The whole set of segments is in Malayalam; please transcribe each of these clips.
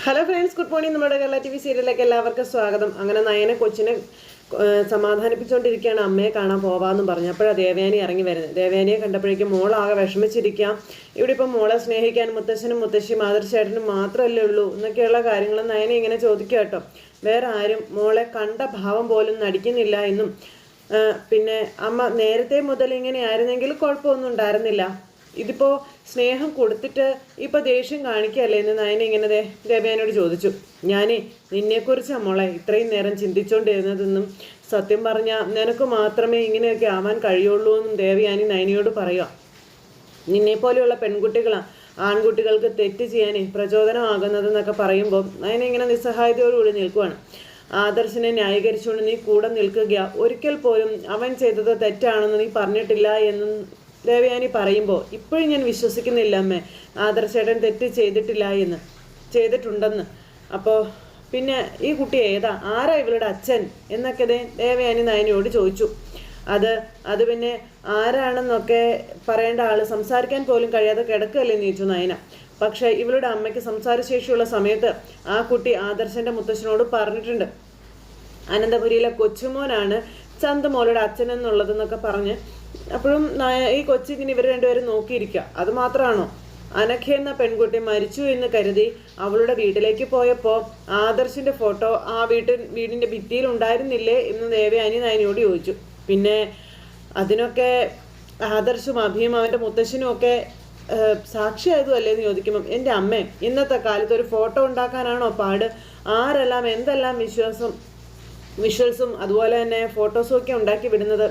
Hello friends, good morning. നമ്മുടെ കേരള TV സീരിയലിലേക്ക് എല്ലാവർക്കും സ്വാഗതം. അങ്ങനെ നയനെ കൊച്ചിനെ സമാധാനിപ്പിച്ചുകൊണ്ടിരിക്കുകയാണ്. അമ്മയെ കാണാൻ പോവാമെന്നും പറഞ്ഞു. അപ്പോഴാണ് ദേവയാനി ഇറങ്ങി വരുന്നത്. ദേവയാനിയെ കണ്ടപ്പോഴേക്കും മോളാകെ വിഷമിച്ചിരിക്കാം. ഇവിടെ ഇപ്പം മോളെ സ്നേഹിക്കാൻ മുത്തശ്ശനും മുത്തശ്ശിയും ആദർശേട്ടനും മാത്രമല്ലേ ഉള്ളൂ എന്നൊക്കെയുള്ള കാര്യങ്ങൾ നയനെ ഇങ്ങനെ ചോദിക്കുക കേട്ടോ. വേറെ ആരും മോളെ കണ്ട ഭാവം പോലും നടിക്കുന്നില്ല എന്നും പിന്നെ അമ്മ നേരത്തെ മുതൽ ഇങ്ങനെ ആയിരുന്നെങ്കിൽ കുഴപ്പമൊന്നും ഉണ്ടായിരുന്നില്ല. ഇതിപ്പോൾ സ്നേഹം കൊടുത്തിട്ട് ഇപ്പോൾ ദേഷ്യം കാണിക്കുകയല്ലേ എന്ന് നയന ഇങ്ങനെ ദേവയാനിയോട് ചോദിച്ചു. ഞാനേ നിന്നെക്കുറിച്ച് മോളെ ഇത്രയും നേരം ചിന്തിച്ചുകൊണ്ടിരുന്നതെന്നും സത്യം പറഞ്ഞാൽ നിനക്ക് മാത്രമേ ഇങ്ങനെയൊക്കെ ആവാൻ കഴിയുള്ളൂ എന്നും ദേവയാനി നയനയോട് പറയുക. നിന്നെപ്പോലെയുള്ള പെൺകുട്ടികളാണ് ആൺകുട്ടികൾക്ക് തെറ്റ് ചെയ്യാനേ പ്രചോദനമാകുന്നതെന്നൊക്കെ പറയുമ്പോൾ നയന ഇങ്ങനെ നിസ്സഹായതയോടുകൂടി നിൽക്കുവാണ്. ആദർശനെ ന്യായീകരിച്ചുകൊണ്ട് നീ കൂടെ നിൽക്കുക, ഒരിക്കൽ പോലും അവൻ ചെയ്തത് തെറ്റാണെന്ന് നീ പറഞ്ഞിട്ടില്ല എന്നും ദേവയാനി പറയുമ്പോൾ ഇപ്പോഴും ഞാൻ വിശ്വസിക്കുന്നില്ല അമ്മേ, ആദർശേട്ടൻ തെറ്റ് ചെയ്തിട്ടുണ്ടെന്ന്. അപ്പോൾ പിന്നെ ഈ കുട്ടി ആരാ ഇവളുടെ അച്ഛൻ എന്നൊക്കെ ദേവയാനി നയനയോട് ചോദിച്ചു. അത് പിന്നെ ആരാണെന്നൊക്കെ പറയേണ്ട ആള് സംസാരിക്കാൻ പോലും കഴിയാതെ കിടക്കുകയല്ലേന്ന് ചോദിച്ചു നയന. പക്ഷെ ഇവളുടെ അമ്മയ്ക്ക് സംസാരശേഷിയുള്ള സമയത്ത് ആ കുട്ടി ആദർശന്റെ മുത്തശ്ശനോട് പറഞ്ഞിട്ടുണ്ട്, അനന്തപുരിയിലെ കൊച്ചുമോനാണ് ചന്തുമോളുടെ അച്ഛൻ എന്നുള്ളതെന്നൊക്കെ പറഞ്ഞ്. അപ്പോഴും ഈ കൊച്ചിങ്ങനെ ഇവർ രണ്ടുപേരും നോക്കിയിരിക്കുക. അത് മാത്രമാണോ, അനഘ എന്ന പെൺകുട്ടി മരിച്ചു എന്ന് കരുതി അവളുടെ വീട്ടിലേക്ക് പോയപ്പോൾ ആദർശിന്റെ ഫോട്ടോ ആ വീടിന്റെ ഭിത്തിയിൽ ഉണ്ടായിരുന്നില്ലേ എന്ന് ദേവയാനി നയനയോട് ചോദിച്ചു. പിന്നെ അതിനൊക്കെ ആദർശും അഭിയും അവൻ്റെ മുത്തശ്ശനും ഒക്കെ സാക്ഷിയായതും അല്ലേ എന്ന് ചോദിക്കുമ്പം എൻ്റെ അമ്മേ, ഇന്നത്തെ കാലത്ത് ഒരു ഫോട്ടോ ഉണ്ടാക്കാനാണോ പാട്? ആരെല്ലാം എന്തെല്ലാം വിഷ്വൽസും അതുപോലെ തന്നെ ഫോട്ടോസും ഒക്കെ ഉണ്ടാക്കി വിടുന്നത്,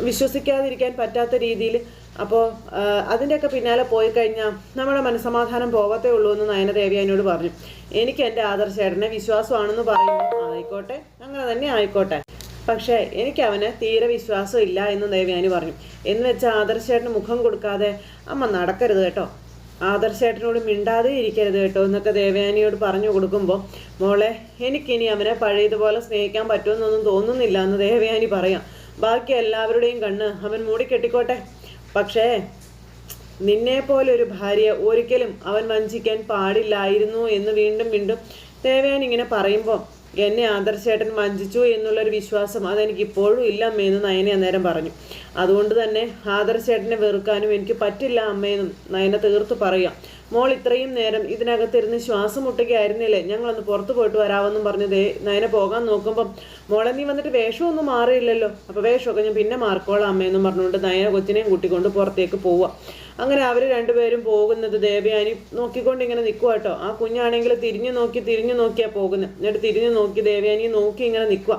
വിശ്വസിക്കാതിരിക്കാൻ പറ്റാത്ത രീതിയിൽ. അപ്പോൾ അതിൻ്റെയൊക്കെ പിന്നാലെ പോയി കഴിഞ്ഞാൽ നമ്മുടെ മനസ്സമാധാനം പോകത്തേ ഉള്ളൂ എന്ന് നയന ദേവയാനിയോട് പറഞ്ഞു. എനിക്ക് എൻ്റെ ആദർശേട്ടനെ വിശ്വാസമാണെന്ന് പറയുമ്പോൾ ആയിക്കോട്ടെ, അങ്ങനെ തന്നെ ആയിക്കോട്ടെ, പക്ഷേ എനിക്ക് അവന് തീരെ വിശ്വാസം ഇല്ല എന്ന് ദേവയാനി പറഞ്ഞു. എന്ന് വെച്ചാൽ ആദർശേട്ടന് മുഖം കൊടുക്കാതെ അമ്മ നടക്കരുത് കേട്ടോ, ആദർശേട്ടനോട് മിണ്ടാതെ ഇരിക്കരുത് കേട്ടോ എന്നൊക്കെ ദേവയാനിയോട് പറഞ്ഞു കൊടുക്കുമ്പോൾ, മോളെ എനിക്കിനി അവനെ പഴയതുപോലെ സ്നേഹിക്കാൻ പറ്റുമെന്നൊന്നും തോന്നുന്നില്ല എന്ന് ദേവയാനി പറയാം. ബാക്കി എല്ലാവരുടെയും കണ്ണ് അവൻ മൂടിക്കെട്ടിക്കോട്ടെ, പക്ഷേ നിന്നെപ്പോലെ ഒരു ഭാര്യയെ ഒരിക്കലും അവൻ വഞ്ചിക്കാൻ പാടില്ലായിരുന്നു എന്ന് വീണ്ടും വീണ്ടും ദേവയാനി ഇങ്ങനെ പറയുമ്പോൾ, എന്നെ ആദർശേട്ടൻ വഞ്ചിച്ചു എന്നുള്ളൊരു വിശ്വാസം അതെനിക്ക് ഇപ്പോഴും ഇല്ല അമ്മയെന്ന് നയന അന്നേരം പറഞ്ഞു. അതുകൊണ്ട് തന്നെ ആദർശേട്ടനെ വെറുക്കാനും എനിക്ക് പറ്റില്ല അമ്മയെന്നും നയന തീർത്ത് പറയാം. മോൾ ഇത്രയും നേരം ഇതിനകത്തിരുന്ന് ശ്വാസം മുട്ടുകയായിരുന്നില്ലേ, ഞങ്ങളൊന്ന് പുറത്തു പോയിട്ട് വരാമെന്നും പറഞ്ഞതേ നയന പോകാൻ നോക്കുമ്പം, മോളെ നീ വന്നിട്ട് വേഷമൊന്നും മാറിയില്ലല്ലോ, അപ്പോൾ വേഷമൊക്കെ ഞാൻ പിന്നെ മാറിക്കോളാം അമ്മയെന്നും പറഞ്ഞുകൊണ്ട് നയന കൊച്ചിനെയും കൂട്ടിക്കൊണ്ട് പുറത്തേക്ക് പോവുക. അങ്ങനെ അവർ രണ്ടുപേരും പോകുന്നത് ദേവയാനി നോക്കിക്കൊണ്ട് ഇങ്ങനെ നിൽക്കുക കേട്ടോ. ആ കുഞ്ഞാണെങ്കിൽ തിരിഞ്ഞു നോക്കിയാ പോകുന്നത്. എന്നിട്ട് തിരിഞ്ഞു നോക്കി ദേവയാനിയെ നോക്കി ഇങ്ങനെ നിൽക്കുക.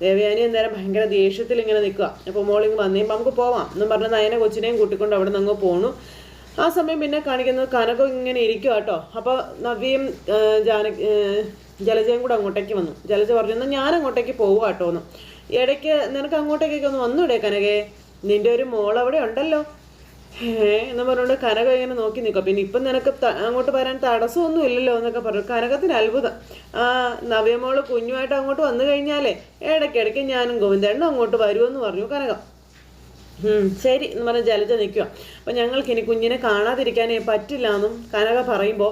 ദേവയാനി അന്നേരം ഭയങ്കര ദേഷ്യത്തിൽ ഇങ്ങനെ നിൽക്കുക. അപ്പോൾ മോളിങ് വന്നേപ്പോൾ നമുക്ക് പോവാം എന്നും പറഞ്ഞ് നയന കൊച്ചിനെയും കൂട്ടിക്കൊണ്ട് അവിടെ നിന്ന് അങ്ങ് പോണു. ആ സമയം പിന്നെ കാണിക്കുന്നത് കനകം ഇങ്ങനെ ഇരിക്കുക കേട്ടോ. അപ്പോൾ നവ്യയും ജലജയും കൂടെ അങ്ങോട്ടേക്ക് വന്നു. ജലജ പറഞ്ഞു, എന്നാൽ ഞാൻ അങ്ങോട്ടേക്ക് പോവുക കേട്ടോ എന്ന്. ഇടയ്ക്ക് നിനക്ക് അങ്ങോട്ടേക്കൊക്കെ ഒന്ന് വന്നൂടെ കനകേ, നിന്റെ ഒരു മോൾ അവിടെ ഉണ്ടല്ലോ എന്ന് പറഞ്ഞുകൊണ്ട് കനക ഇങ്ങനെ നോക്കി നിൽക്കുക. പിന്നെ ഇപ്പം നിനക്ക് അങ്ങോട്ട് വരാൻ തടസ്സമൊന്നും ഇല്ലല്ലോ എന്നൊക്കെ പറഞ്ഞു. കനകത്തിന് അത്ഭുതം. ആ നവ്യമോള് കുഞ്ഞുമായിട്ട് അങ്ങോട്ട് വന്നു കഴിഞ്ഞാലേ ഇടയ്ക്കിടയ്ക്ക് ഞാനും ഗോവിന്ദേണ്ണും അങ്ങോട്ട് വരുമെന്ന് പറഞ്ഞു കനകം. ശരി എന്ന് പറഞ്ഞ് ജലജ നിൽക്കുക. അപ്പം ഞങ്ങൾക്കിനി കുഞ്ഞിനെ കാണാതിരിക്കാനേ പറ്റില്ല എന്നും കനക പറയുമ്പോൾ,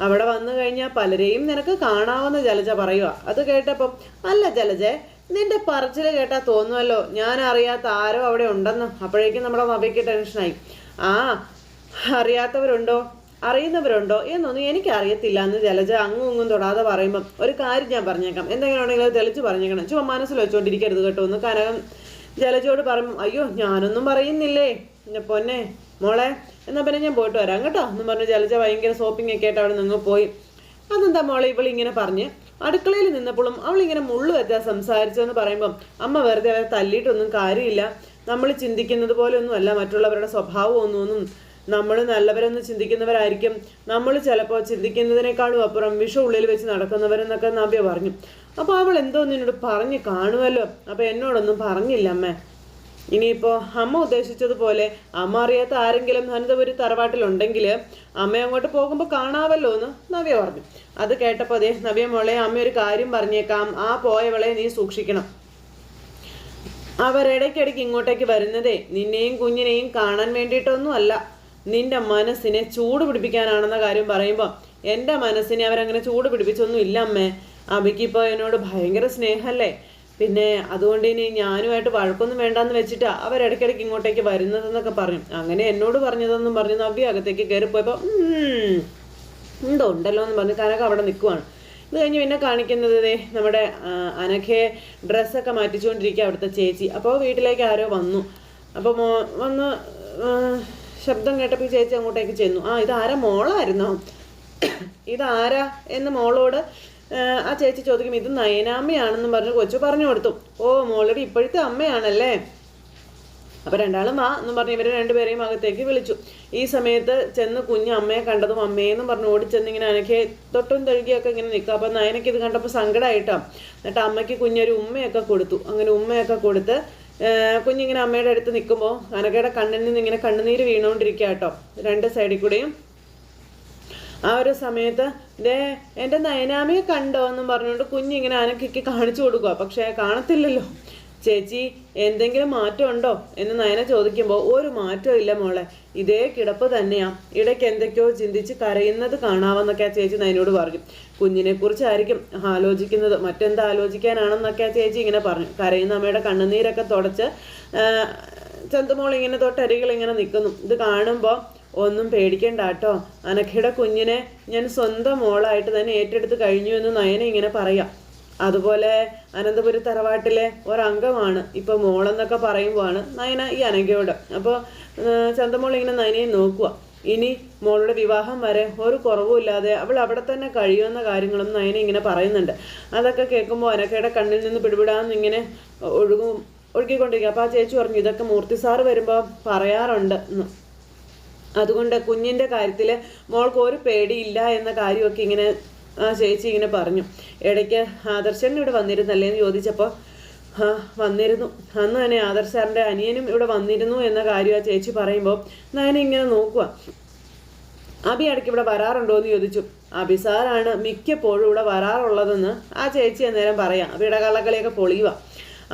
അവിടെ വന്നു കഴിഞ്ഞാൽ പലരെയും നിനക്ക് കാണാമെന്ന് ജലജ പറയുക. അത് കേട്ടപ്പം, അല്ല ജലജെ, നിന്റെ പറച്ചിൽ കേട്ടാൽ തോന്നുമല്ലോ ഞാൻ അറിയാത്ത ആരോ അവിടെ ഉണ്ടെന്ന്. അപ്പോഴേക്കും നമ്മുടെ നവ്യയ്ക്ക് ടെൻഷനായി. അറിയാത്തവരുണ്ടോ അറിയുന്നവരുണ്ടോ എന്നൊന്നും എനിക്കറിയത്തില്ല എന്ന് ജലജ അങ്ങും ഇങ്ങും തൊടാതെ പറയുമ്പം, ഒരു കാര്യം ഞാൻ പറഞ്ഞേക്കാം, എന്തെങ്കിലും ഉണ്ടെങ്കിൽ അത് തെളിച്ച് പറഞ്ഞേക്കണം, ചുമ്മാ മനസ്സിൽ വെച്ചുകൊണ്ടിരിക്കരുത് കേട്ടോ എന്ന് കനകം ജലജയോട് പറയുമ്പം, അയ്യോ ഞാനൊന്നും പറയുന്നില്ലേ പൊന്നെ മോളെ, എന്നാൽ പിന്നെ ഞാൻ പോയിട്ട് വരാം കേട്ടോ എന്നും പറഞ്ഞ് ജലജ ഭയങ്കര സോപ്പിംഗ് ഒക്കെ ആയിട്ട് അവിടെ നിന്ന് പോയി. അതെന്താ മോളെ ഇവളിങ്ങനെ പറഞ്ഞ് അടുക്കളയിൽ നിന്നപ്പോഴും അവളിങ്ങനെ മുള്ളു വെച്ചാൽ സംസാരിച്ചെന്ന് പറയുമ്പം, അമ്മ വെറുതെ അവരെ തല്ലിയിട്ടൊന്നും കാര്യമില്ല, നമ്മൾ ചിന്തിക്കുന്നത് പോലെ ഒന്നും അല്ല മറ്റുള്ളവരുടെ സ്വഭാവം ഒന്നും. നമ്മൾ നല്ലവരെന്ന് ചിന്തിക്കുന്നവരായിരിക്കും നമ്മൾ ചിലപ്പോൾ ചിന്തിക്കുന്നതിനേക്കാളും അപ്പുറം വിഷം ഉള്ളിൽ വെച്ച് നടക്കുന്നവരെന്നൊക്കെ നവ്യ പറഞ്ഞു. അപ്പോൾ അവൾ എന്തോ നിന്നോട് പറഞ്ഞു കാണുമല്ലോ, അപ്പോൾ എന്നോടൊന്നും പറഞ്ഞില്ല അമ്മേ. ഇനിയിപ്പോൾ അമ്മ ഉദ്ദേശിച്ചതുപോലെ അമ്മ അറിയാത്ത ആരെങ്കിലും അനന്തപുരി തറവാട്ടിലുണ്ടെങ്കിൽ അമ്മ അങ്ങോട്ട് പോകുമ്പോൾ കാണാവല്ലോ എന്ന് നവ്യ പറഞ്ഞു. അത് കേട്ടപ്പോൾ അതെ നവ്യ മോളെ, അമ്മ ഒരു കാര്യം പറഞ്ഞേക്കാം, ആ പോയവളെ നീ സൂക്ഷിക്കണം. അവരിടയ്ക്കിടയ്ക്ക് ഇങ്ങോട്ടേക്ക് വരുന്നതേ നിന്നെയും കുഞ്ഞിനെയും കാണാൻ വേണ്ടിയിട്ടൊന്നും അല്ല, നിന്റെ മനസ്സിനെ ചൂട് പിടിപ്പിക്കാനാണെന്ന കാര്യം പറയുമ്പോൾ എൻ്റെ മനസ്സിനെ അവരങ്ങനെ ചൂട് പിടിപ്പിച്ചൊന്നും ഇല്ല അമ്മേ. അബിക്കിപ്പോൾ എന്നോട് ഭയങ്കര സ്നേഹമല്ലേ, പിന്നെ അതുകൊണ്ട് ഇനി ഞാനുമായിട്ട് വഴക്കൊന്നും വേണ്ടാന്ന് വെച്ചിട്ടാ അവരിടയ്ക്കിടയ്ക്ക് ഇങ്ങോട്ടേക്ക് വരുന്നതെന്നൊക്കെ പറഞ്ഞു. അങ്ങനെ എന്നോട് പറഞ്ഞതെന്നും പറഞ്ഞു നവ്യ അകത്തേക്ക് കയറിപ്പോയപ്പോൾ എന്തോ ഉണ്ടല്ലോ എന്ന് പറഞ്ഞ് കനക അവിടെ നിൽക്കുവാണ്. ഇത് കഴിഞ്ഞ് പിന്നെ കാണിക്കുന്നത് നമ്മുടെ അനഘയെ ഡ്രസ്സൊക്കെ മാറ്റിച്ചുകൊണ്ടിരിക്കുക അവിടുത്തെ ചേച്ചി. അപ്പോൾ വീട്ടിലേക്ക് ആരോ വന്നു. അപ്പോൾ വന്ന് ശബ്ദം കേട്ടപ്പോൾ ചേച്ചി അങ്ങോട്ടേക്ക് ചെന്നു. ഇതാരാ, മോളായിരുന്നോ? ഇതാരാ എന്ന് മോളോട് ആ ചേച്ചി ചോദിക്കും. ഇത് നയനാമ്മയാണെന്നും പറഞ്ഞ് കൊച്ചു പറഞ്ഞു കൊടുത്തു. ഓ, മോളുടെ ഇപ്പോഴത്തെ അമ്മയാണല്ലേ. അപ്പോൾ രണ്ടാളും വാ എന്നും പറഞ്ഞ് ഇവരെ രണ്ടുപേരെയും അകത്തേക്ക് വിളിച്ചു. ഈ സമയത്ത് ചെന്ന് കുഞ്ഞ് അമ്മയെ കണ്ടതും അമ്മയെന്നും പറഞ്ഞ് ഓടിച്ചെന്ന് ഇങ്ങനെ അനഘയെ തൊട്ടും തഴുകിയൊക്കെ ഇങ്ങനെ നിൽക്കുക. അപ്പോൾ നയനയ്ക്ക് ഇത് കണ്ടപ്പോൾ സങ്കടമായിട്ടോ. എന്നിട്ട് അമ്മയ്ക്ക് കുഞ്ഞൊരു ഉമ്മയൊക്കെ കൊടുത്തു. അങ്ങനെ ഉമ്മയൊക്കെ കൊടുത്ത് കുഞ്ഞിങ്ങനെ അമ്മയുടെ അടുത്ത് നിൽക്കുമ്പോൾ അനഘയുടെ കണ്ണിൽ നിന്ന് ഇങ്ങനെ കണ്ണുനീര് വീണുകൊണ്ടിരിക്കുക കേട്ടോ, രണ്ട് സൈഡിൽ കൂടെയും. ആ ഒരു സമയത്ത് എൻ്റെ നയനാമയെ കണ്ടോ എന്നും പറഞ്ഞുകൊണ്ട് കുഞ്ഞിങ്ങനെ അനഘയ്ക്ക് കാണിച്ചു കൊടുക്കുക. പക്ഷേ കാണത്തില്ലല്ലോ. ചേച്ചി എന്തെങ്കിലും മാറ്റം ഉണ്ടോ എന്ന് നയന ചോദിക്കുമ്പോൾ ഒരു മാറ്റവും ഇല്ല മോളെ, ഇതേ കിടപ്പ് തന്നെയാ, ഇടയ്ക്ക് എന്തൊക്കെയോ ചിന്തിച്ച് കരയുന്നത് കാണാമെന്നൊക്കെ ആ ചേച്ചി നയനോട് പറഞ്ഞു. കുഞ്ഞിനെ കുറിച്ചായിരിക്കും ആലോചിക്കുന്നത്, മറ്റെന്താ ആലോചിക്കാനാണെന്നൊക്കെ ആ ചേച്ചി ഇങ്ങനെ പറഞ്ഞു. കരയുന്ന അമ്മയുടെ കണ്ണുനീരൊക്കെ തുടച്ച് ചന്തുമോൾ ഇങ്ങനെ തൊട്ടരികൾ ഇങ്ങനെ നിൽക്കുന്നു. ഇത് കാണുമ്പോൾ ഒന്നും പേടിക്കണ്ട കേട്ടോ, അനഘയുടെ കുഞ്ഞിനെ ഞാൻ സ്വന്തം മോളായിട്ട് തന്നെ ഏറ്റെടുത്ത് കഴിഞ്ഞു എന്ന് നയന ഇങ്ങനെ പറയാം. അതുപോലെ അനന്തപുരി തറവാട്ടിലെ ഒരംഗമാണ് ഇപ്പോൾ മോളെന്നൊക്കെ പറയുമ്പോഴാണ് നയന ഈ അനഘയോട്. അപ്പോൾ ചന്തമോൾ ഇങ്ങനെ നയനയെ നോക്കുക. ഇനി മോളുടെ വിവാഹം വരെ ഒരു കുറവുമില്ലാതെ അവൾ അവിടെ തന്നെ കഴിയുമെന്ന കാര്യങ്ങളും നയന ഇങ്ങനെ പറയുന്നുണ്ട്. അതൊക്കെ കേൾക്കുമ്പോൾ അനഘയുടെ കണ്ണിൽ നിന്ന് പിടിപിടാന്നിങ്ങനെ ഒഴുകിക്കൊണ്ടിരിക്കുക. അപ്പോൾ ആ ചേച്ചി പറഞ്ഞു ഇതൊക്കെ മൂർത്തി സാറ് വരുമ്പോൾ പറയാറുണ്ട്, അതുകൊണ്ട് കുഞ്ഞിൻ്റെ കാര്യത്തിൽ മോൾക്ക് ഒരു പേടിയില്ല എന്ന കാര്യമൊക്കെ ഇങ്ങനെ ആ ചേച്ചി ഇങ്ങനെ പറഞ്ഞു. ഇടയ്ക്ക് ആദർശൻ ഇവിടെ വന്നിരുന്നല്ലേ എന്ന് ചോദിച്ചപ്പോൾ വന്നിരുന്നു, അന്ന് തന്നെ ആദർശ് സാറിൻ്റെ അനിയനും ഇവിടെ വന്നിരുന്നു എന്ന കാര്യം ആ ചേച്ചി പറയുമ്പോൾ നയന ഇങ്ങനെ നോക്കുക. അബി ഇടയ്ക്ക് ഇവിടെ വരാറുണ്ടോ എന്ന് ചോദിച്ചു. അബി സാറാണ് മിക്കപ്പോഴും ഇവിടെ വരാറുള്ളതെന്ന് ആ ചേച്ചി അന്നേരം പറയാം. അബിയുടെ കള്ളക്കളിയൊക്കെ പൊളിയുക.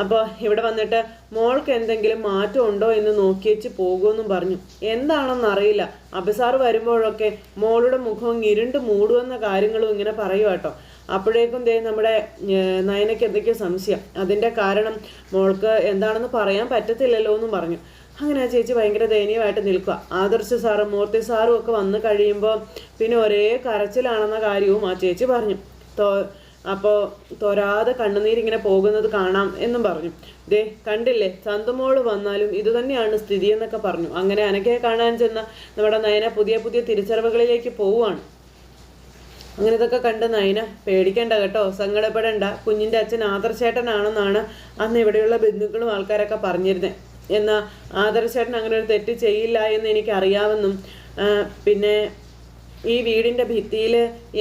അപ്പോൾ ഇവിടെ വന്നിട്ട് മോൾക്ക് എന്തെങ്കിലും മാറ്റം ഉണ്ടോ എന്ന് നോക്കിയേച്ച് പോകുമെന്നും പറഞ്ഞു. എന്താണെന്നറിയില്ല, അബിസാറ് വരുമ്പോഴൊക്കെ മോളുടെ മുഖം ഇരുണ്ട് മൂടുമെന്ന കാര്യങ്ങളും ഇങ്ങനെ പറയുക കേട്ടോ. അപ്പോഴേക്കും നമ്മുടെ നയനയ്ക്ക് എന്തൊക്കെയോ സംശയം. അതിൻ്റെ കാരണം മോൾക്ക് എന്താണെന്ന് പറയാൻ പറ്റത്തില്ലല്ലോ എന്നും പറഞ്ഞു. അങ്ങനെ ആ ചേച്ചി ഭയങ്കര ദയനീയമായിട്ട് നിൽക്കുക. ആദർശ് സാറും മൂർത്തി സാറും ഒക്കെ വന്ന് കഴിയുമ്പോൾ പിന്നെ ഒരേ കരച്ചിലാണെന്ന കാര്യവും ആ ചേച്ചി പറഞ്ഞു. അപ്പോൾ തൊരാതെ കണ്ണുനീരിങ്ങനെ പോകുന്നത് കാണാം എന്നും പറഞ്ഞു. കണ്ടില്ലേ, ചന്തുമോള് വന്നാലും ഇതുതന്നെയാണ് സ്ഥിതി എന്നൊക്കെ പറഞ്ഞു. അങ്ങനെ അനഘയെ കാണാൻ ചെന്ന നമ്മുടെ നയന പുതിയ പുതിയ തിരിച്ചറിവുകളിലേക്ക് പോവുകയാണ്. അങ്ങനെ ഇതൊക്കെ കണ്ട് നയന പേടിക്കണ്ട കേട്ടോ, സങ്കടപ്പെടേണ്ട, കുഞ്ഞിൻ്റെ അച്ഛൻ ആദർശേട്ടനാണെന്നാണ് അന്ന് ഇവിടെയുള്ള ബന്ധുക്കളും ആൾക്കാരൊക്കെ പറഞ്ഞിരുന്നത്. എന്നാൽ ആദർശേട്ടൻ അങ്ങനെ ഒരു തെറ്റ് ചെയ്യില്ല എന്ന് എനിക്കറിയാമെന്നും പിന്നെ ഈ വീടിൻ്റെ ഭിത്തിയിൽ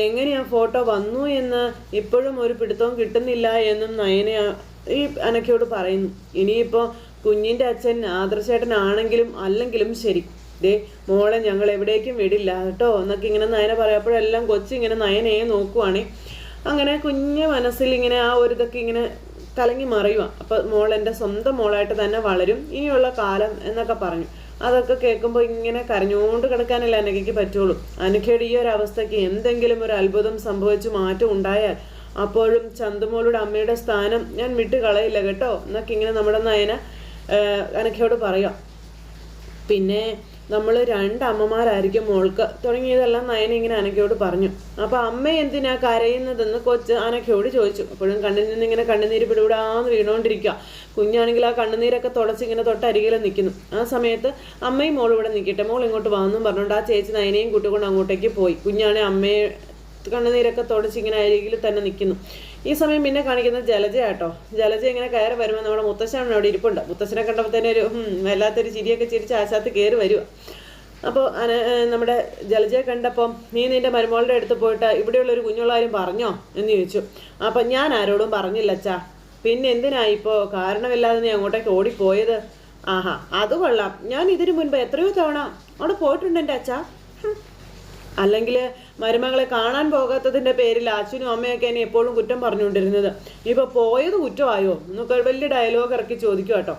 എങ്ങനെയാ ഫോട്ടോ വന്നു എന്ന് ഇപ്പോഴും ഒരു പിടുത്തവും കിട്ടുന്നില്ല എന്നും നയന ഈ അനഘയോട് പറയുന്നു. ഇനിയിപ്പോൾ കുഞ്ഞിൻ്റെ അച്ഛൻ ആദർശേട്ടനാണെങ്കിലും അല്ലെങ്കിലും ശരി, മോളെ ഞങ്ങൾ എവിടേക്കും വിടില്ല കേട്ടോ എന്നൊക്കെ ഇങ്ങനെ നയന പറയപ്പോഴെല്ലാം കൊച്ചിങ്ങനെ നയനയെ നോക്കുവാണേ. അങ്ങനെ കുഞ്ഞ് മനസ്സിൽ ഇങ്ങനെ ആ ഒരു ഇതൊക്കെ ഇങ്ങനെ കലങ്ങി മറിയുക. അപ്പോൾ മോൾ എൻ്റെ സ്വന്തം മോളായിട്ട് തന്നെ വളരും ഇനിയുള്ള കാലം എന്നൊക്കെ പറഞ്ഞു. അതൊക്കെ കേൾക്കുമ്പോൾ ഇങ്ങനെ കരഞ്ഞുകൊണ്ട് കിടക്കാനല്ല അനഘയ്ക്ക് പറ്റുള്ളൂ. അനഘയുടെ ഈ ഒരു അവസ്ഥയ്ക്ക് എന്തെങ്കിലും ഒരു അത്ഭുതം സംഭവിച്ചു മാറ്റം ഉണ്ടായാൽ അപ്പോഴും ചന്തുമോളുടെ അമ്മയുടെ സ്ഥാനം ഞാൻ വിട്ട് കളയില്ല കേട്ടോ എന്നൊക്കെ ഇങ്ങനെ നമ്മുടെ നയന അനഘയോട് പറയാം. പിന്നെ നമ്മൾ രണ്ടമ്മമാരായിരിക്കും മോൾക്ക് തുടങ്ങിയതെല്ലാം നയന ഇങ്ങനെ അനഘയോട് പറഞ്ഞു. അപ്പോൾ അമ്മ എന്തിനാ കരയുന്നതെന്ന് കൊച്ച് അനഘയോട് ചോദിച്ചു. അപ്പോഴും കണ്ണിൽ നിന്ന് ഇങ്ങനെ കണ്ണുനീര് പിടിവിടാന്ന് വീണുകൊണ്ടിരിക്കുക. കുഞ്ഞാണെങ്കിൽ ആ കണ്ണുനീരൊക്കെ തുടച്ച് ഇങ്ങനെ തൊട്ടരികിൽ നിൽക്കുന്നു. ആ സമയത്ത് അമ്മയും മോൾ ഇവിടെ നിൽക്കട്ടെ, മോൾ ഇങ്ങോട്ട് വന്നും പറഞ്ഞുകൊണ്ട് ആ ചേച്ചി നയനയും കൂട്ടിക്കൊണ്ട് അങ്ങോട്ടേക്ക് പോയി. കുഞ്ഞാണെ അമ്മയെ കണ്ണുനീരൊക്കെ തുടച്ച് ഇങ്ങനെ അരികിൽ തന്നെ നിൽക്കുന്നു. ഈ സമയം പിന്നെ കാണിക്കുന്നത് ജലജയാട്ടോ. ജലജ ഇങ്ങനെ കയറി വരുമ്പോൾ നമ്മുടെ മുത്തശ്ശനാണ് അവിടെ ഇരിപ്പുണ്ട്. മുത്തശ്ശനെ കണ്ടപ്പോൾ തന്നെ ഒരു വല്ലാത്തൊരു ചിരിയൊക്കെ ചിരിച്ച് ആശാത്ത് കയറി വരിക. അപ്പോൾ നമ്മുടെ ജലജയെ കണ്ടപ്പം നീ നിൻ്റെ മരുമോളുടെ അടുത്ത് പോയിട്ട് ഇവിടെയുള്ളൊരു കുഞ്ഞുള്ളാരും പറഞ്ഞോ എന്ന് ചോദിച്ചു. അപ്പം ഞാൻ ആരോടും പറഞ്ഞില്ല അച്ഛാ, പിന്നെ എന്തിനാ ഇപ്പോൾ കാരണമില്ലാതെ നീ അങ്ങോട്ടേക്ക് ഓടിപ്പോയത്? ആഹാ, അത് കൊള്ളാം, ഞാൻ ഇതിനു മുൻപ് എത്രയോ തവണ അവിടെ പോയിട്ടുണ്ട് എൻ്റെ അച്ഛാ. അല്ലെങ്കിൽ മരുമകളെ കാണാൻ പോകാത്തതിൻ്റെ പേരിൽ അച്ഛനും അമ്മയൊക്കെ എന്നെ എപ്പോഴും കുറ്റം പറഞ്ഞുകൊണ്ടിരുന്നത് ഇപ്പോൾ പോയത് കുറ്റമായോ എന്നൊക്കെ വലിയ ഡയലോഗ് ഇറക്കി ചോദിക്കും കേട്ടോ.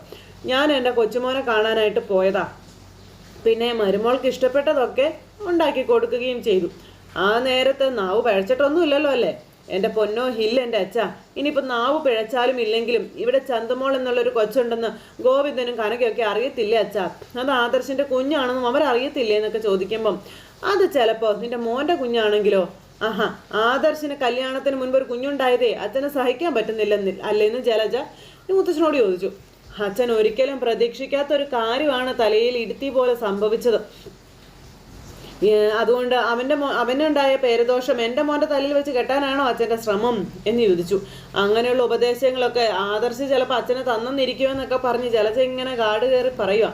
ഞാൻ എൻ്റെ കൊച്ചുമോനെ കാണാനായിട്ട് പോയതാ, പിന്നെ മരുമോൾക്ക് ഇഷ്ടപ്പെട്ടതൊക്കെ ഉണ്ടാക്കി കൊടുക്കുകയും ചെയ്തു. ആ നേരത്ത് നാവ് പിഴച്ചിട്ടൊന്നും ഇല്ലല്ലോ അല്ലേ? എൻ്റെ പൊന്നോ ഇല്ല എൻ്റെ അച്ഛ. ഇനിയിപ്പോൾ നാവ് പിഴച്ചാലും ഇല്ലെങ്കിലും ഇവിടെ ചന്തമോൾ എന്നുള്ളൊരു കൊച്ചുണ്ടെന്ന് ഗോവിന്ദനും കനകയൊക്കെ അറിയത്തില്ലേ അച്ഛ? അത് ആദർശിൻ്റെ കുഞ്ഞാണെന്നും അവരറിയത്തില്ലേ എന്നൊക്കെ ചോദിക്കുമ്പം അത് ചിലപ്പോൾ നിന്റെ മോൻ്റെ കുഞ്ഞാണെങ്കിലോ? ആഹാ, ആദർശിന് കല്യാണത്തിന് മുൻപ് ഒരു കുഞ്ഞുണ്ടായതേ അച്ഛനെ സഹിക്കാൻ പറ്റുന്നില്ലെന്ന് അല്ലേന്ന് ജലജ മുത്തച്ഛനോട് ചോദിച്ചു. അച്ഛൻ ഒരിക്കലും പ്രതീക്ഷിക്കാത്തൊരു കാര്യമാണ് തലയിൽ ഇടുത്തി പോലെ സംഭവിച്ചത്. അതുകൊണ്ട് അവനുണ്ടായ പേരദോഷം എൻ്റെ മോൻ്റെ തലയിൽ വെച്ച് കെട്ടാനാണോ അച്ഛൻ്റെ ശ്രമം എന്ന് ചോദിച്ചു. അങ്ങനെയുള്ള ഉപദേശങ്ങളൊക്കെ ആദർശ് ചിലപ്പോൾ അച്ഛനെ തന്നെന്നിരിക്കുമെന്നൊക്കെ പറഞ്ഞ് ജലജ ഇങ്ങനെ കാട് കയറി പറയുക.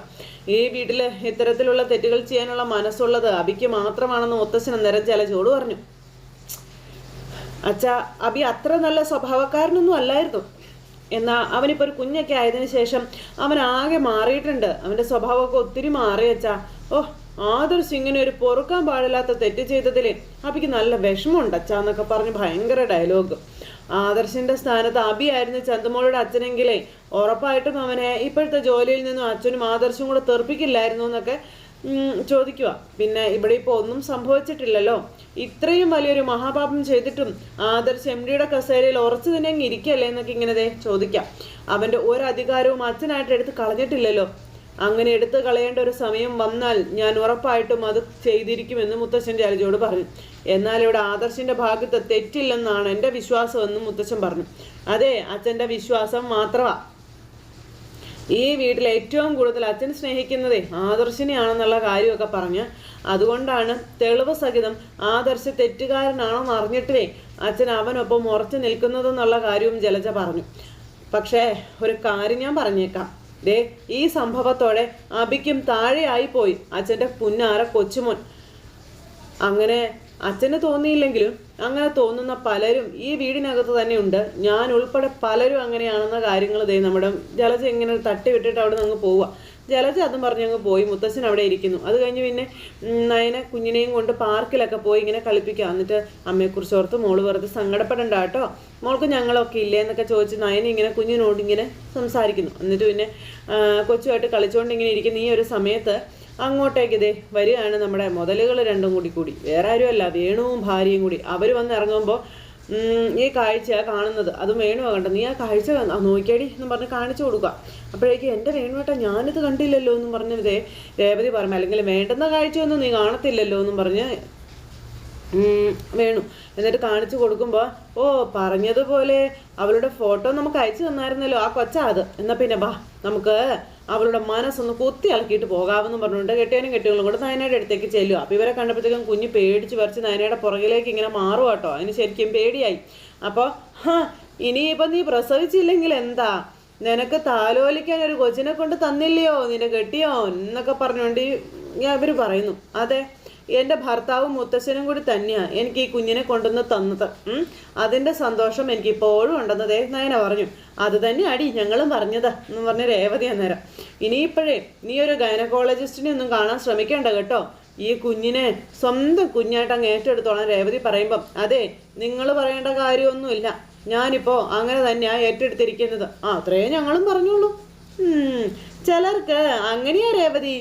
ഈ വീട്ടിൽ ഇത്തരത്തിലുള്ള തെറ്റുകൾ ചെയ്യാനുള്ള മനസ്സുള്ളത് അബിക്ക് മാത്രമാണെന്ന് മുത്തശ്ശൻ അന്നേരം ജലജോട് പറഞ്ഞു. അച്ഛാ, അബി അത്ര നല്ല സ്വഭാവക്കാരനൊന്നും അല്ലായിരുന്നു. എന്നാൽ അവനിപ്പോൾ ഒരു കുഞ്ഞൊക്കെ ആയതിനു ശേഷം അവൻ ആകെ മാറിയിട്ടുണ്ട്. അവൻ്റെ സ്വഭാവമൊക്കെ ഒത്തിരി മാറി അച്ഛാ. ആദർശ് ഇങ്ങനെ ഒരു പൊറുക്കാൻ പാടില്ലാത്ത തെറ്റ് ചെയ്തതിൽ അബിക്ക് നല്ല വിഷമമുണ്ട് അച്ഛാ എന്നൊക്കെ പറഞ്ഞ് ഭയങ്കര ഡയലോഗ്. ആദർശിൻ്റെ സ്ഥാനത്ത് അബി ആയിരുന്നു ചന്തമോളുടെ അച്ഛനെങ്കിലേ ഉറപ്പായിട്ടും അവനെ ഇപ്പോഴത്തെ ജോലിയിൽ നിന്നും അച്ഛനും ആദർശും കൂടെ തെറിപ്പിക്കില്ലായിരുന്നു എന്നൊക്കെ ചോദിക്കുക. പിന്നെ ഇവിടെ ഇപ്പോൾ ഒന്നും സംഭവിച്ചിട്ടില്ലല്ലോ. ഇത്രയും വലിയൊരു മഹാപാപം ചെയ്തിട്ടും ആദർശ് MDയുടെ കസേരയിൽ ഉറച്ചു തന്നെ അങ്ങ് ഇരിക്കല്ലേ എന്നൊക്കെ ഇങ്ങനെ ചോദിക്കാം. അവൻ്റെ ഒരധികാരവും അച്ഛനായിട്ട് എടുത്ത് കളഞ്ഞിട്ടില്ലല്ലോ. അങ്ങനെ എടുത്തു കളയേണ്ട ഒരു സമയം വന്നാൽ ഞാൻ ഉറപ്പായിട്ടും അത് ചെയ്തിരിക്കുമെന്ന് മുത്തശ്ശൻ ജലജയോട് പറഞ്ഞു. എന്നാൽ ഇവിടെ ആദർശിൻ്റെ ഭാഗത്ത് തെറ്റില്ലെന്നാണ് എൻ്റെ വിശ്വാസമെന്നും മുത്തശ്ശൻ പറഞ്ഞു. അതെ, അച്ഛൻ്റെ വിശ്വാസം മാത്രമാണ്. ഈ വീട്ടിൽ ഏറ്റവും കൂടുതൽ അച്ഛൻ സ്നേഹിക്കുന്നതേ ആദർശിനെയാണെന്നുള്ള കാര്യമൊക്കെ പറഞ്ഞ് അതുകൊണ്ടാണ് തെളിവ് സഹിതം ആദർശ് തെറ്റുകാരനാണെന്ന് അറിഞ്ഞിട്ടേ അച്ഛൻ അവനൊപ്പം ഉറച്ചു നിൽക്കുന്നതെന്നുള്ള കാര്യവും ജലജ പറഞ്ഞു. പക്ഷേ ഒരു കാര്യം ഞാൻ പറഞ്ഞേക്കാം. ഈ സംഭവത്തോടെ അബിക്കും താഴെയായി പോയി അച്ഛൻ്റെ പുന്നാര കൊച്ചുമോൻ. അങ്ങനെ അച്ഛന് തോന്നിയില്ലെങ്കിലും അങ്ങനെ തോന്നുന്ന പലരും ഈ വീടിനകത്ത് തന്നെ ഉണ്ട്. ഞാൻ ഉൾപ്പെടെ പലരും അങ്ങനെയാണെന്ന കാര്യങ്ങൾ നമ്മുടെ ജലജ ഇങ്ങനെ തട്ടി വിട്ടിട്ട് അവിടെ നിന്ന് അങ്ങ് പോവുക. ജലജ അതും പറഞ്ഞങ്ങ് പോയി. മുത്തശ്ശൻ അവിടെ ഇരിക്കുന്നു. അത് കഴിഞ്ഞ് പിന്നെ നയന കുഞ്ഞിനെയും കൊണ്ട് പാർക്കിലൊക്കെ പോയി ഇങ്ങനെ കളിപ്പിക്കുക. എന്നിട്ട് അമ്മയെക്കുറിച്ച് ഓർത്ത് മോള് വെറുതെ സങ്കടപ്പെടണ്ട കേട്ടോ, മോൾക്ക് ഞങ്ങളൊക്കെ ഇല്ലേ എന്നൊക്കെ ചോദിച്ച് നയന ഇങ്ങനെ കുഞ്ഞിനോട് ഇങ്ങനെ സംസാരിക്കുന്നു. എന്നിട്ട് പിന്നെ കൊച്ചുമായിട്ട് കളിച്ചുകൊണ്ട് ഇങ്ങനെ ഇരിക്കുന്ന ഈ ഒരു സമയത്ത് അങ്ങോട്ടേക്ക് വരികയാണ് നമ്മുടെ മുതലുകൾ രണ്ടും കൂടി വേറെ ആരുമല്ല, വേണുവും ഭാര്യയും കൂടി. അവർ വന്ന് ഇറങ്ങുമ്പോൾ ഈ കാഴ്ച കാണുന്നത്. അതും വേണുവാ കണ്ട. നീ ആ കാഴ്ച നോക്കിയാടി എന്നും പറഞ്ഞ് കാണിച്ചു കൊടുക്കുക. അപ്പോഴേക്കും എൻ്റെ വേണുവേട്ടാ ഞാനിത് കണ്ടില്ലല്ലോ എന്നും പറഞ്ഞ് രേവതി പറഞ്ഞു. അല്ലെങ്കിൽ വേണ്ടുന്ന കാഴ്ചയൊന്നും നീ കാണത്തില്ലല്ലോ എന്നും പറഞ്ഞ് വേണു എന്നിട്ട് കാണിച്ചു കൊടുക്കുമ്പോൾ പറഞ്ഞതുപോലെ അവളുടെ ഫോട്ടോ നമുക്ക് അയച്ചു തന്നായിരുന്നല്ലോ ആ കൊച്ചാ അത്. എന്നാൽ പിന്നെ വാ നമുക്ക് അവളുടെ മനസ്സൊന്ന് കുത്തി ഇളക്കിയിട്ട് പോകാമെന്നും പറഞ്ഞുകൊണ്ട് കെട്ടിയനും കെട്ടികളും കൂടെ നയനയുടെ അടുത്തേക്ക് ചെല്ലുക. അപ്പോൾ ഇവരെ കണ്ടപ്പോഴത്തേക്കും കുഞ്ഞ് പേടിച്ച് പറിച്ച് നയനയുടെ പുറകിലേക്ക് ഇങ്ങനെ മാറുക കേട്ടോ. അതിന് ശരിക്കും പേടിയായി. അപ്പോൾ ഇനിയിപ്പോൾ നീ പ്രസവിച്ചില്ലെങ്കിൽ എന്താ, നിനക്ക് താലോലിക്കാൻ ഒരു കൊച്ചിനെ കൊണ്ട് തന്നില്ലയോ നിന്റെ കെട്ടിയോ എന്നൊക്കെ പറഞ്ഞുകൊണ്ട് ഇവർ പറയുന്നു. അതെ, എൻ്റെ ഭർത്താവും മുത്തശ്ശനും കൂടി തന്നെയാണ് എനിക്ക് ഈ കുഞ്ഞിനെ കൊണ്ടുവന്ന് തന്നത്. അതിൻ്റെ സന്തോഷം എനിക്കിപ്പോഴും ഉണ്ടെന്നതേ നയന പറഞ്ഞു. അത് തന്നെ അടി ഞങ്ങളും പറഞ്ഞത് എന്ന് പറഞ്ഞ് രേവതി അന്നേരം. ഇനിയിപ്പോഴേ നീ ഒരു ഗൈനക്കോളജിസ്റ്റിനെ ഒന്നും കാണാൻ ശ്രമിക്കേണ്ട കേട്ടോ, ഈ കുഞ്ഞിനെ സ്വന്തം കുഞ്ഞായിട്ട് അങ്ങ് ഏറ്റെടുത്തോളാം രേവതി പറയുമ്പം. അതെ, നിങ്ങൾ പറയേണ്ട കാര്യമൊന്നുമില്ല, ഞാനിപ്പോൾ അങ്ങനെ തന്നെയാണ് ഏറ്റെടുത്തിരിക്കുന്നത്. അത്രേ ഞങ്ങളും പറഞ്ഞോളൂ. ചിലർക്ക് അങ്ങനെയാ രേവതി,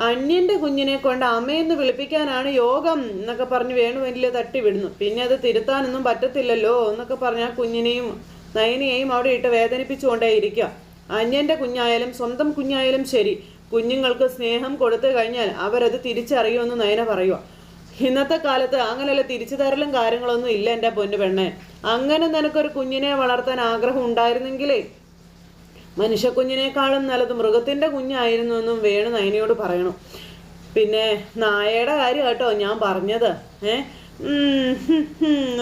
അന്യൻ്റെ കുഞ്ഞിനെ കൊണ്ട് അമ്മയെന്ന് വിളിപ്പിക്കാനാണ് യോഗം എന്നൊക്കെ പറഞ്ഞ് വേണു വലിയ തട്ടി വിടുന്നു. പിന്നെ അത് തിരുത്താനൊന്നും പറ്റത്തില്ലല്ലോ എന്നൊക്കെ പറഞ്ഞ് ആ കുഞ്ഞിനെയും നയനയെയും അവിടെ ഇട്ട് വേദനിപ്പിച്ചുകൊണ്ടേ ഇരിക്കുക. അന്യൻ്റെ കുഞ്ഞായാലും സ്വന്തം കുഞ്ഞായാലും ശരി, കുഞ്ഞുങ്ങൾക്ക് സ്നേഹം കൊടുത്തു കഴിഞ്ഞാൽ അവരത് തിരിച്ചറിയുമെന്ന് നയന പറയുക. ഇന്നത്തെ കാലത്ത് അങ്ങനെയല്ല തിരിച്ചു തരലും കാര്യങ്ങളൊന്നും ഇല്ല എൻ്റെ പൊന്നു പെണ്ണെ. അങ്ങനെ നിനക്കൊരു കുഞ്ഞിനെ വളർത്താൻ ആഗ്രഹം ഉണ്ടായിരുന്നെങ്കിലേ മനുഷ്യക്കുഞ്ഞിനേക്കാളും നല്ലത് മൃഗത്തിൻ്റെ കുഞ്ഞായിരുന്നു എന്നും വേണു നയനയോട് പറയണു. പിന്നെ നായയുടെ കാര്യം കേട്ടോ ഞാൻ പറഞ്ഞത്.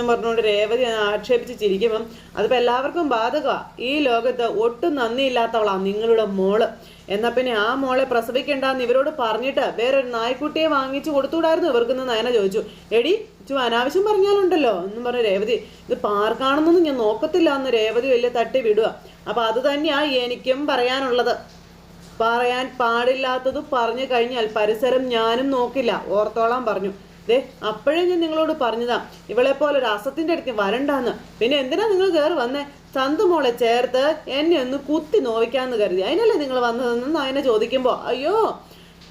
പറഞ്ഞുകൊണ്ട് രേവതി ആക്ഷേപിച്ച് ചിരിക്കുമ്പം അതിപ്പോൾ എല്ലാവർക്കും ബാധകമാണ്. ഈ ലോകത്ത് ഒട്ടും നന്ദിയില്ലാത്തവളാണ് നിങ്ങളുടെ മോള്. എന്നാൽ പിന്നെ ആ മോളെ പ്രസവിക്കേണ്ടെന്ന് ഇവരോട് പറഞ്ഞിട്ട് വേറൊരു നായ്ക്കുട്ടിയെ വാങ്ങിച്ചു കൊടുത്തുകൂടായിരുന്നു ഇവർക്കെന്ന് നയന ചോദിച്ചു. എടി അനാവശ്യം പറഞ്ഞാലുണ്ടല്ലോ എന്നും പറഞ്ഞ് രേവതി. ഇത് പാർക്കാണെന്നൊന്നും ഞാൻ നോക്കത്തില്ല എന്ന് രേവതി വലിയ തട്ടി വിടുക. അപ്പം അത് തന്നെയാണ് എനിക്കും പറയാനുള്ളത്. പറയാൻ പാടില്ലാത്തത് പറഞ്ഞു കഴിഞ്ഞാൽ പരിസരം ഞാനും നോക്കില്ല, ഓർത്തോളാൻ പറഞ്ഞു. അപ്പോഴേ ഞാൻ നിങ്ങളോട് പറഞ്ഞതാ ഇവളെപ്പോലെ ഒരു അസത്തിൻ്റെ അടുത്ത് വരണ്ടാന്ന്. പിന്നെ എന്തിനാ നിങ്ങൾ കയറി വന്നേ? ചന്തുമോളെ ചേർത്ത് എന്നെ ഒന്ന് കുത്തി നോവിക്കാന്ന് കരുതി, അതിനല്ലേ നിങ്ങൾ വന്നതെന്ന് നയന ചോദിക്കുമ്പോൾ അയ്യോ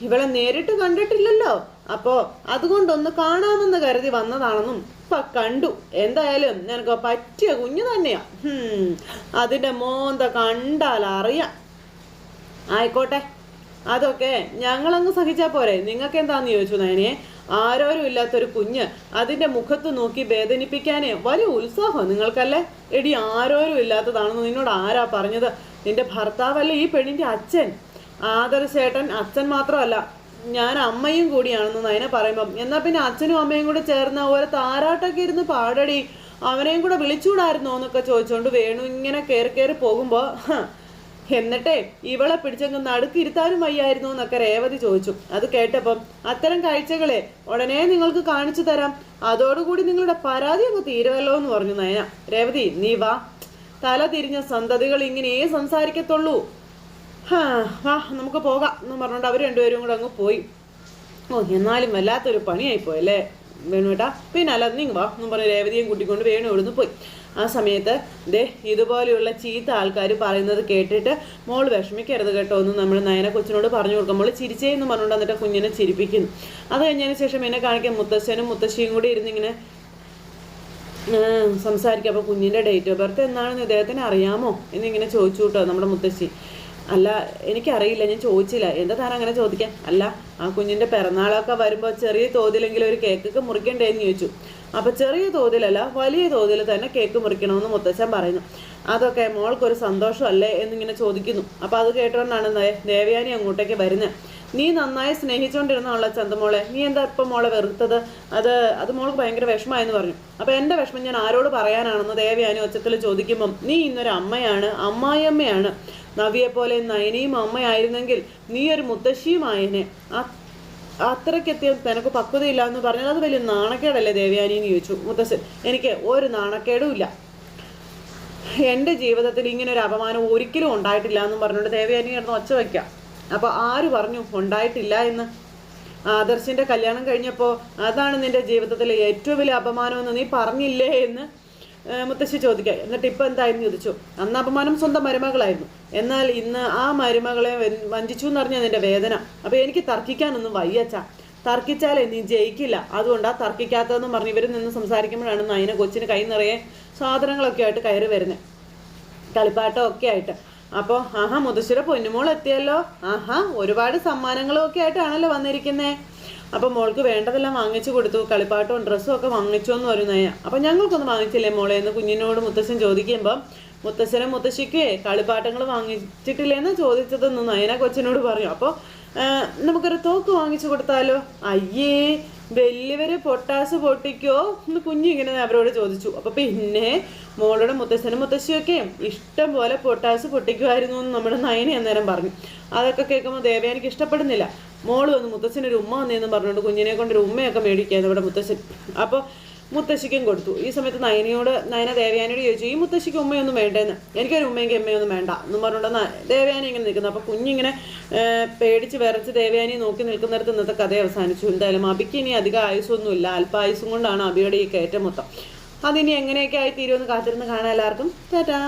ഇവളെ നേരിട്ട് കണ്ടിട്ടില്ലല്ലോ, അപ്പോൾ അതുകൊണ്ടൊന്ന് കാണാമെന്ന് കരുതി വന്നതാണെന്നും ഇപ്പൊ കണ്ടു. എന്തായാലും നിനക്ക് പറ്റിയ കുഞ്ഞു തന്നെയാ. അതിന്റെ മോന്ത കണ്ടാൽ അറിയാം. ആയിക്കോട്ടെ, അതൊക്കെ ഞങ്ങളങ്ങ് സഹിച്ചാൽ പോരെ, നിങ്ങൾക്ക് എന്താന്ന് ചോദിച്ചു നയനെ. ആരോരും ഇല്ലാത്തൊരു കുഞ്ഞ് അതിന്റെ മുഖത്ത് നോക്കി വേദനിപ്പിക്കാനേ വലിയ ഉത്സാഹം നിങ്ങൾക്കല്ലേ? എടി, ആരോരും ഇല്ലാത്തതാണെന്ന് നിന്നോട് ആരാ പറഞ്ഞത്? നിന്റെ ഭർത്താവല്ലേ ഈ പെണ്ണിന്റെ അച്ഛൻ. ആദർശേട്ടൻ അച്ഛൻ മാത്രമല്ല, ഞാൻ അമ്മയും കൂടിയാണെന്ന് നയന പറയുമ്പം, എന്നാൽ പിന്നെ അച്ഛനും അമ്മയും കൂടെ ചേർന്ന ഒരു താരാട്ടൊക്കെ ഇരുന്ന് പാടടി, അവനെയും കൂടെ വിളിച്ചുകൂടായിരുന്നോ എന്നൊക്കെ ചോദിച്ചോണ്ട് വേണു ഇങ്ങനെ കയറി പോകുമ്പോ, എന്നിട്ടേ ഇവളെ പിടിച്ചങ്ങ് നടുക്കിരുത്താനും വയ്യായിരുന്നു എന്നൊക്കെ രേവതി ചോദിച്ചു. അത് കേട്ടപ്പം, അത്തരം കാഴ്ചകളെ ഉടനെ നിങ്ങൾക്ക് കാണിച്ചു തരാം, അതോടുകൂടി നിങ്ങളുടെ പരാതി അങ്ങ് തീരുമല്ലോ എന്ന് പറഞ്ഞു നയന. രേവതി, നീ വാ, തല തിരിഞ്ഞ സന്തതികൾ ഇങ്ങനെയേ സംസാരിക്കത്തുള്ളൂ. വാ നമുക്ക് പോകാം എന്ന് പറഞ്ഞുകൊണ്ട് അവർ രണ്ടുപേരും കൂടെ അങ്ങ് പോയി. എന്നാലും വല്ലാത്തൊരു പണിയായിപ്പോയല്ലേ വേണുവേട്ടാ. പിന്നെ അല്ല, നീ വാ എന്നും പറഞ്ഞ് രേവതിയും കൂട്ടിക്കൊണ്ട് വേണു ഇവിടുന്ന് പോയി. ആ സമയത്ത് ഇതുപോലെയുള്ള ചീത്ത ആൾക്കാർ പറയുന്നത് കേട്ടിട്ട് മോൾ വിഷമിക്കരുത് കേട്ടോ എന്ന് നമ്മൾ നയന കൊച്ചിനോട് പറഞ്ഞു കൊടുക്കുമ്പോൾ ചിരിച്ചേന്ന് പറഞ്ഞുകൊണ്ട് എന്നിട്ട് കുഞ്ഞിനെ ചിരിപ്പിക്കുന്നു. അത് കഴിഞ്ഞതിന് ശേഷം എന്നെ കാണിക്കാൻ മുത്തശ്ശനും മുത്തശ്ശിയും കൂടി ഇരുന്നിങ്ങനെ സംസാരിക്കുക. അപ്പോൾ കുഞ്ഞിൻ്റെ ഡേറ്റ് ഓഫ് ബർത്ത് എന്നാണെന്ന് ഇദ്ദേഹത്തിന് അറിയാമോ എന്നിങ്ങനെ ചോദിച്ചു കേട്ടോ നമ്മുടെ മുത്തശ്ശി. അല്ല, എനിക്കറിയില്ല, ഞാൻ ചോദിച്ചില്ല. എന്താ താൻ അങ്ങനെ ചോദിക്കാൻ? അല്ല, ആ കുഞ്ഞിൻ്റെ പിറന്നാളൊക്കെ വരുമ്പോൾ ചെറിയ തോതിലെങ്കിലും ഒരു കേക്കൊക്കെ മുറിക്കണ്ടേന്ന് ചോദിച്ചു. അപ്പോൾ ചെറിയ തോതിലല്ല, വലിയ തോതിൽ തന്നെ കേക്ക് മുറിക്കണമെന്ന് മുത്തച്ഛൻ പറയുന്നു. അതൊക്കെ മോൾക്കൊരു സന്തോഷമല്ലേ എന്നിങ്ങനെ ചോദിക്കുന്നു. അപ്പോൾ അത് കേട്ടുകൊണ്ടാണ് ദേവയാനി അങ്ങോട്ടേക്ക് വരുന്നത്. നീ നന്നായി സ്നേഹിച്ചുകൊണ്ടിരുന്നുള്ള ചന്തമോളെ, നീ എന്താ ഇപ്പം മോളെ വെറുത്തത്? അത് മോൾക്ക് ഭയങ്കര വിഷമമായെന്ന് പറഞ്ഞു. അപ്പോൾ എൻ്റെ വിഷമം ഞാൻ ആരോട് പറയാനാണെന്ന് ദേവയാനി ഒച്ചത്തിൽ ചോദിക്കുമ്പം, നീ ഇന്നൊരു അമ്മയാണ്, അമ്മായിയമ്മയാണ്. നവിയെപ്പോലെ നയനിയും അമ്മയായിരുന്നെങ്കിൽ നീ ഒരു മുത്തശ്ശിയുമായനെ. അത്രയ്ക്കെത്തിയ നിനക്ക് പക്വതയില്ല എന്ന് പറഞ്ഞാൽ അത് വലിയ നാണക്കേടല്ലേ ദേവയാനി എന്ന് ചോദിച്ചു മുത്തശ്ശൻ. എനിക്ക് ഒരു നാണക്കേടും ഇല്ല, എൻ്റെ ജീവിതത്തിൽ ഇങ്ങനെ ഒരു അപമാനം ഒരിക്കലും ഉണ്ടായിട്ടില്ല എന്നും പറഞ്ഞുകൊണ്ട് ദേവയാനി കിടന്ന് ഒച്ച വയ്ക്കാം. അപ്പോൾ ആര് പറഞ്ഞു ഉണ്ടായിട്ടില്ല എന്ന്? ആദർശിൻ്റെ കല്യാണം കഴിഞ്ഞപ്പോൾ അതാണ് നിൻ്റെ ജീവിതത്തിലെ ഏറ്റവും വലിയ അപമാനമെന്ന് നീ പറഞ്ഞില്ലേ എന്ന് മുത്തശ്ശി ചോദിക്കുക. എന്നിട്ട് ഇപ്പം എന്തായെന്ന് ചോദിച്ചു. അന്ന് അപമാനം സ്വന്തം മരുമകളായിരുന്നു, എന്നാൽ ഇന്ന് ആ മരുമകളെ വഞ്ചിച്ചു എന്ന് പറഞ്ഞാൽ നിൻ്റെ വേദന. അപ്പോൾ എനിക്ക് തർക്കിക്കാനൊന്നും വയ്യച്ചാ, തർക്കിച്ചാലേ നീ ജയിക്കില്ല, അതുകൊണ്ടാണ് തർക്കിക്കാത്തതെന്ന് പറഞ്ഞ് ഇവർ നിന്ന് സംസാരിക്കുമ്പോഴാണ് നയന കൊച്ചിന് കൈ നിറയെ സാധനങ്ങളൊക്കെ ആയിട്ട് കയറി വരുന്നത്, കളിപ്പാട്ടമൊക്കെ ആയിട്ട്. അപ്പോൾ മുത്തശ്ശിയുടെ പൊന്നുമോൾ എത്തിയല്ലോ, ഒരുപാട് സമ്മാനങ്ങളും ഒക്കെ ആയിട്ടാണല്ലോ വന്നിരിക്കുന്നത്. അപ്പം മോൾക്ക് വേണ്ടതെല്ലാം വാങ്ങിച്ചു കൊടുത്തു, കളിപ്പാട്ടവും ഡ്രസ്സും ഒക്കെ വാങ്ങിച്ചു എന്ന് പറയുന്നതിനാ. അപ്പം ഞങ്ങൾക്കൊന്നും വാങ്ങിച്ചില്ലേ മോളെ എന്ന് കുഞ്ഞിനോട് മുത്തശ്ശൻ ചോദിക്കുമ്പം, മുത്തശ്ശനും മുത്തശ്ശിക്ക് കളിപ്പാട്ടങ്ങൾ വാങ്ങിച്ചിട്ടില്ലേന്ന് ചോദിച്ചതെന്ന് നയന കൊച്ചിനോട് പറഞ്ഞു. അപ്പോൾ നമുക്കൊരു തോക്ക് വാങ്ങിച്ചു കൊടുത്താലോ? അയ്യേ, വലിയവര് പൊട്ടാസ് പൊട്ടിക്കോ എന്ന് കുഞ്ഞിങ്ങനെ അവരോട് ചോദിച്ചു. അപ്പോൾ പിന്നെ മോളുടെ മുത്തശ്ശനും മുത്തശ്ശിയൊക്കെ ഇഷ്ടം പോലെ പൊട്ടാസ് പൊട്ടിക്കുമായിരുന്നു എന്ന് നമ്മുടെ നയന അന്നേരം പറഞ്ഞു. അതൊക്കെ കേൾക്കുമ്പോൾ ദേവയാനിക്ക് ഇഷ്ടപ്പെടുന്നില്ല. മോള് വന്ന് മുത്തശ്ശനൊരു ഉമ്മ വന്നേന്ന് പറഞ്ഞുകൊണ്ട് കുഞ്ഞിനെ കൊണ്ടൊരു ഉമ്മയൊക്കെ മേടിക്കുകയായിരുന്നു ഇവിടെ മുത്തശ്ശൻ. അപ്പോൾ മുത്തശ്ശിക്കും കൊടുത്തു. ഈ സമയത്ത് നയന ദേവയാനിയോട് ചോദിച്ചു, ഈ മുത്തശ്ശിക്ക് ഉമ്മയൊന്നും വേണ്ടേന്ന്. എനിക്കൊരു ഉമ്മയെങ്കിൽ അമ്മയൊന്നും വേണ്ട എന്ന് പറഞ്ഞുകൊണ്ട് ദേവയാനി ഇങ്ങനെ നിൽക്കുന്നു. അപ്പോൾ കുഞ്ഞിങ്ങനെ പേടിച്ച് വിറച്ച് ദേവയാനി നോക്കി നിൽക്കുന്നിടത്ത് ഇന്നത്തെ കഥ അവസാനിച്ചു. എന്തായാലും അബിക്ക് ഇനി അധികം ആയുസ്സൊന്നുമില്ല, അല്പായുസും കൊണ്ടാണ് അബിയുടെ ഈ കയറ്റം മൊത്തം. അതിനി എങ്ങനെയൊക്കെ ആയി തീരുമെന്ന് കാത്തിരുന്ന് കാണാൻ എല്ലാവർക്കും ടാറ്റാ.